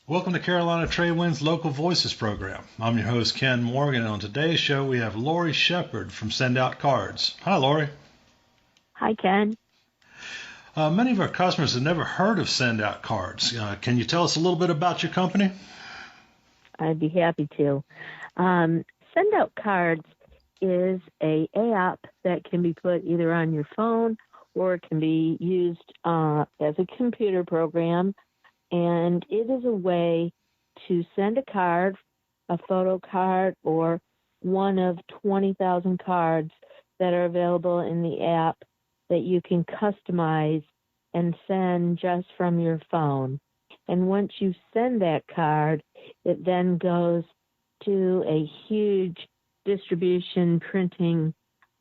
Welcome to Carolina Tradewind's Local Voices program. I'm your host, Ken Morgan, and on today's show we have Lori Shepard from Send Out Cards. Hi, Lori. Hi, Ken. Many of our customers have never heard of Send Out Cards. Can you tell us a little bit about your company? I'd be happy to. Send Out Cards is a app that can be put either on your phone or it can be used as a computer program. And it is a way to send a card, a photo card, or one of 20,000 cards that are available in the app that you can customize and send just from your phone. And once you send that card, it then goes to a huge distribution printing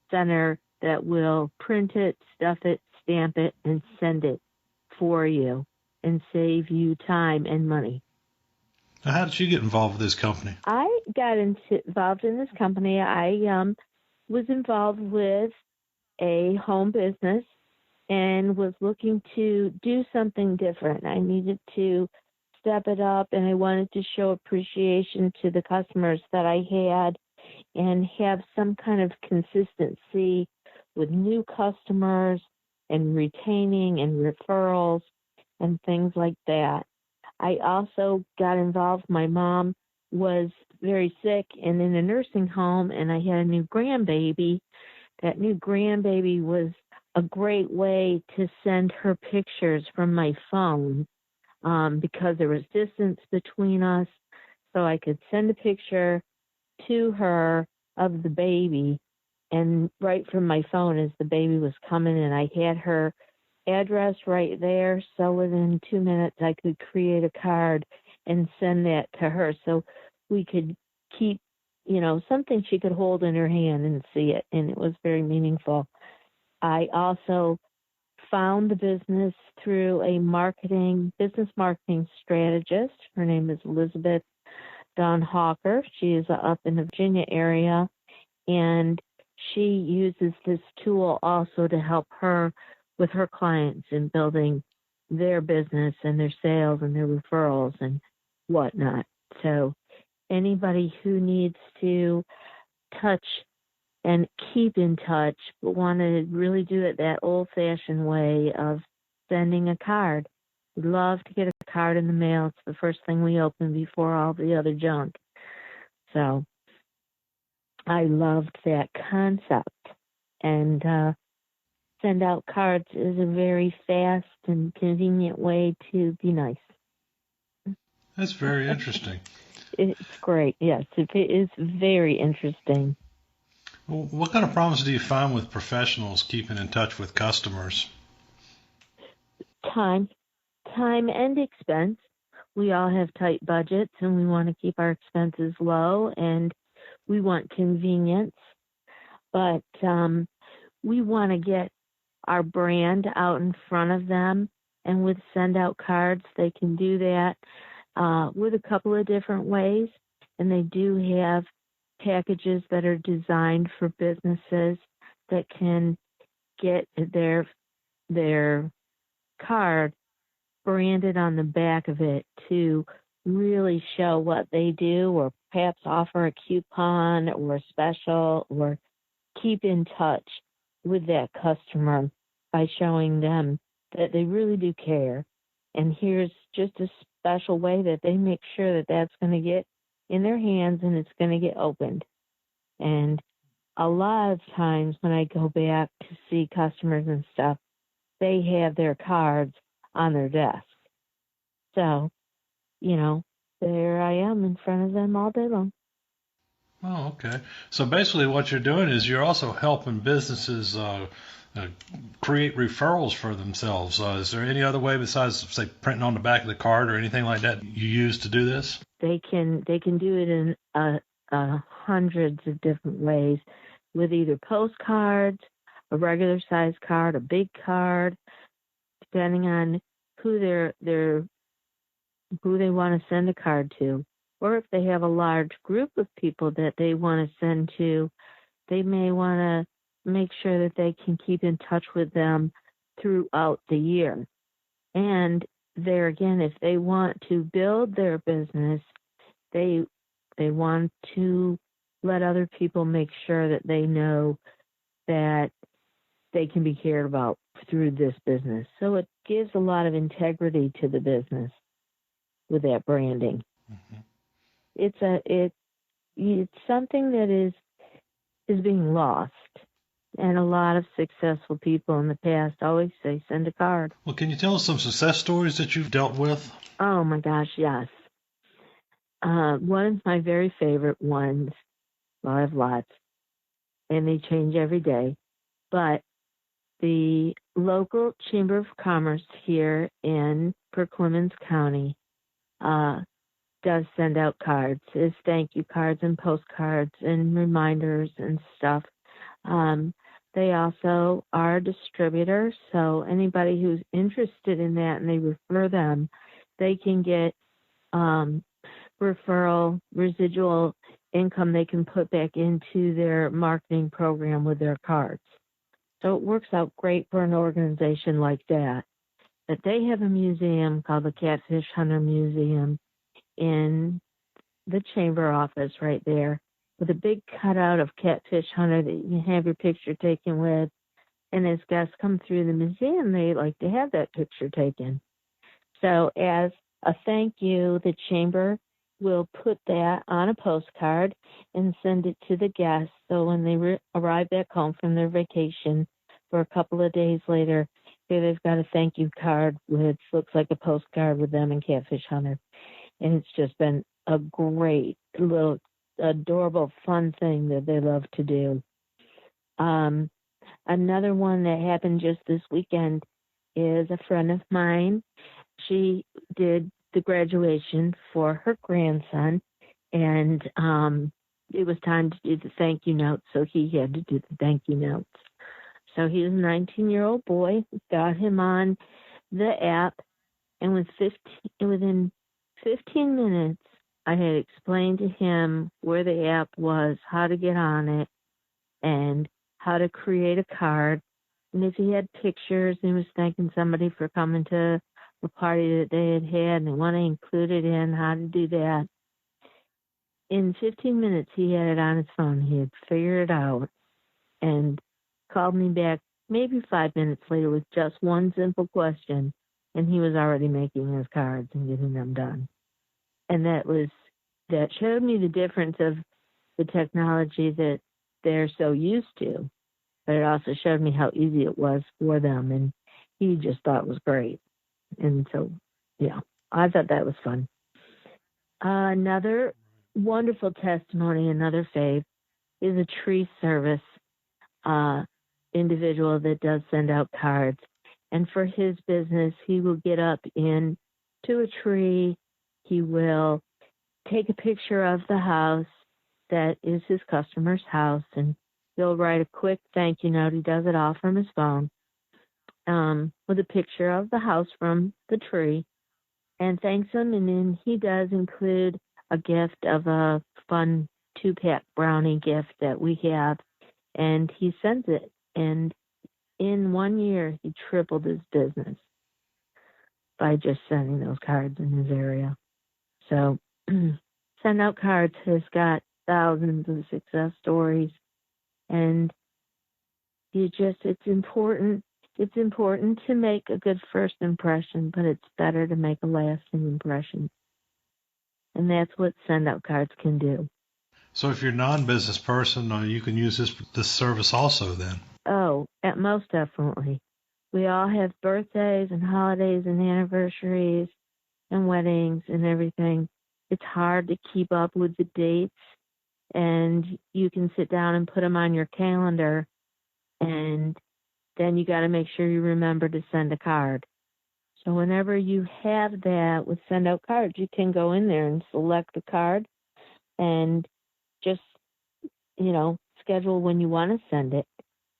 center that will print it, stuff it, stamp it, and send it for you and save you time and money. Now, how did you get involved with this company? I got involved in this company. I was involved with a home business and was looking to do something different. I needed to step it up, and I wanted to show appreciation to the customers that I had and have some kind of consistency with new customers and retaining and referrals and things like that. I also got involved. My mom was very sick and in a nursing home, and I had a new grandbaby. That new grandbaby was a great way to send her pictures from my phone because there was distance between us. So I could send a picture to her of the baby and right from my phone as the baby was coming, and I had her address right there. So within 2 minutes, I could create a card and send that to her so we could keep, something she could hold in her hand and see it. And it was very meaningful. I also found the business through a business marketing strategist. Her name is Elizabeth Dawn Hawker. She is up in the Virginia area, and she uses this tool also to help her with her clients in building their business and their sales and their referrals and whatnot. So anybody who needs to touch and keep in touch but want to really do it that old-fashioned way of sending a card. We'd love to get a card in the mail. It's the first thing we open before all the other junk. So I loved that concept. And Send Out Cards is a very fast and convenient way to be nice. That's very interesting. It's great. Yes, it is very interesting. Well, what kind of problems do you find with professionals keeping in touch with customers? Time and expense. We all have tight budgets and we want to keep our expenses low and we want convenience, but we want to get our brand out in front of them. And with Send Out Cards, they can do that with a couple of different ways. And they do have packages that are designed for businesses that can get their card branded on the back of it to really show what they do, or perhaps offer a coupon or a special, or keep in touch with that customer by showing them that they really do care. And here's just a special way that they make sure that that's going to get in their hands and it's going to get opened. And a lot of times when I go back to see customers and stuff, they have their cards on their desk. So, there I am in front of them all day long. Oh, okay. So basically, what you're doing is you're also helping businesses create referrals for themselves. Is there any other way besides, say, printing on the back of the card or anything like that you use to do this? They can do it in hundreds of different ways, with either postcards, a regular size card, a big card, depending on who who they want to send a card to, or if they have a large group of people that they want to send to, they may want to make sure that they can keep in touch with them throughout the year. And there again, if they want to build their business, they want to let other people make sure that they know that they can be cared about through this business. So it gives a lot of integrity to the business with that branding. Mm-hmm. It's something that is being lost. And a lot of successful people in the past always say, send a card. Well, can you tell us some success stories that you've dealt with? Oh my gosh, yes. One of my very favorite ones, well, I have lots, and they change every day, but the local Chamber of Commerce here in Perklemens County does send out cards, as thank you cards and postcards and reminders and stuff. They also are a distributor, so anybody who's interested in that and they refer them, they can get referral residual income they can put back into their marketing program with their cards. So it works out great for an organization like that. But they have a museum called the Catfish Hunter Museum in the chamber office right there with a big cutout of Catfish Hunter that you can have your picture taken with. And as guests come through the museum, they like to have that picture taken. So as a thank you, the chamber will put that on a postcard and send it to the guests. So when they arrive back home from their vacation for a couple of days later, here they've got a thank you card which looks like a postcard with them and Catfish Hunter. And it's just been a great little adorable fun thing that they love to do. Another one that happened just this weekend is a friend of mine. She did the graduation for her grandson, and it was time to do the thank you notes, so he had to do the thank you notes. So he was a 19-year-old boy. We got him on the app, and within 15 minutes, I had explained to him where the app was, how to get on it, and how to create a card. And if he had pictures and he was thanking somebody for coming to a party that they had and they want to include it in, how to do that. In 15 minutes, he had it on his phone. He had figured it out and called me back maybe 5 minutes later with just one simple question, and he was already making his cards and getting them done. And that showed me the difference of the technology that they're so used to, but it also showed me how easy it was for them, and he just thought it was great. And so, yeah, I thought that was fun. Another wonderful testimony, another fave, is a tree service individual that does send out cards. And for his business, he will get up into a tree. He will take a picture of the house that is his customer's house, and he'll write a quick thank you note. He does it all from his phone with a picture of the house from the tree and thanks them. And then he does include a gift of a fun 2-pack brownie gift that we have, and he sends it. And in 1 year, he tripled his business by just sending those cards in his area. So Send Out Cards has got thousands of success stories, and it's important. It's important to make a good first impression, but it's better to make a lasting impression. And that's what Send Out Cards can do. So if you're a non-business person, you can use this service also then. Oh, most definitely. We all have birthdays and holidays and anniversaries and weddings and everything. It's hard to keep up with the dates, and you can sit down and put them on your calendar, and then you got to make sure you remember to send a card. So whenever you have that with Send Out Cards, you can go in there and select the card and just, schedule when you want to send it.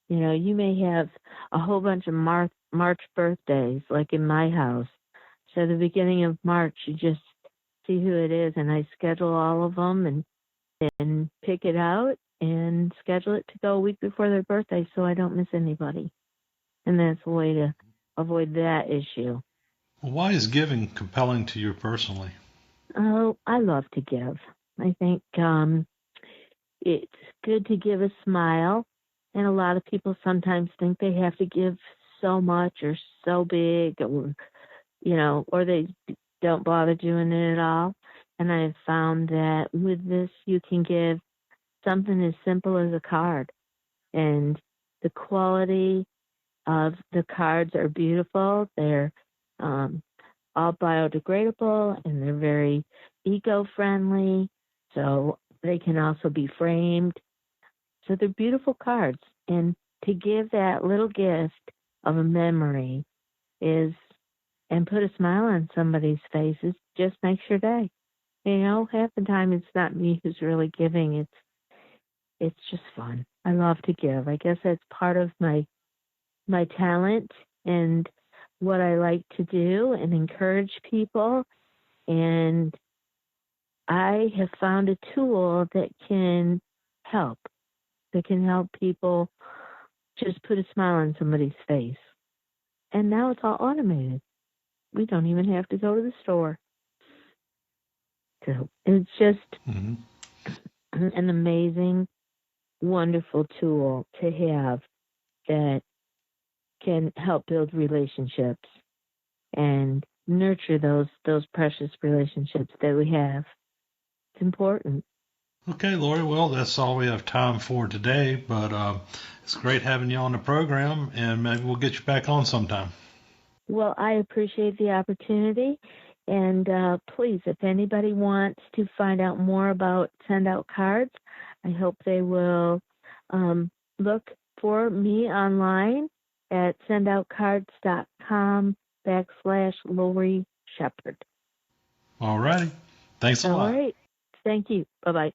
You may have a whole bunch of March birthdays, like in my house. So the beginning of March, you just see who it is, and I schedule all of them and pick it out and schedule it to go a week before their birthday so I don't miss anybody. And that's a way to avoid that issue. Why is giving compelling to you personally? Oh, I love to give. I think it's good to give a smile, and a lot of people sometimes think they have to give so much or so big, or or they don't bother doing it at all. And I've found that with this, you can give something as simple as a card, and the quality of the cards are beautiful. They're um, all biodegradable and they're very eco-friendly, so they can also be framed. So they're beautiful cards, and to give that little gift of a memory is and put a smile on somebody's faces just makes your day. Half the time it's not me who's really giving. It's just fun. I love to give. I guess that's part of my talent and what I like to do and encourage people. And I have found a tool help that can help people just put a smile on somebody's face. And now it's all automated. We don't even have to go to the store. So it's just Hmm. an amazing, wonderful tool to have that can help build relationships and nurture those precious relationships that we have. It's important. Okay, Lori. Well, that's all we have time for today, but it's great having you on the program, and maybe we'll get you back on sometime. Well, I appreciate the opportunity. And please, if anybody wants to find out more about Send Out Cards, I hope they will look for me online at sendoutcards.com/Lori Shepherd. All righty. Thanks a All lot. right. Thank you. Bye bye.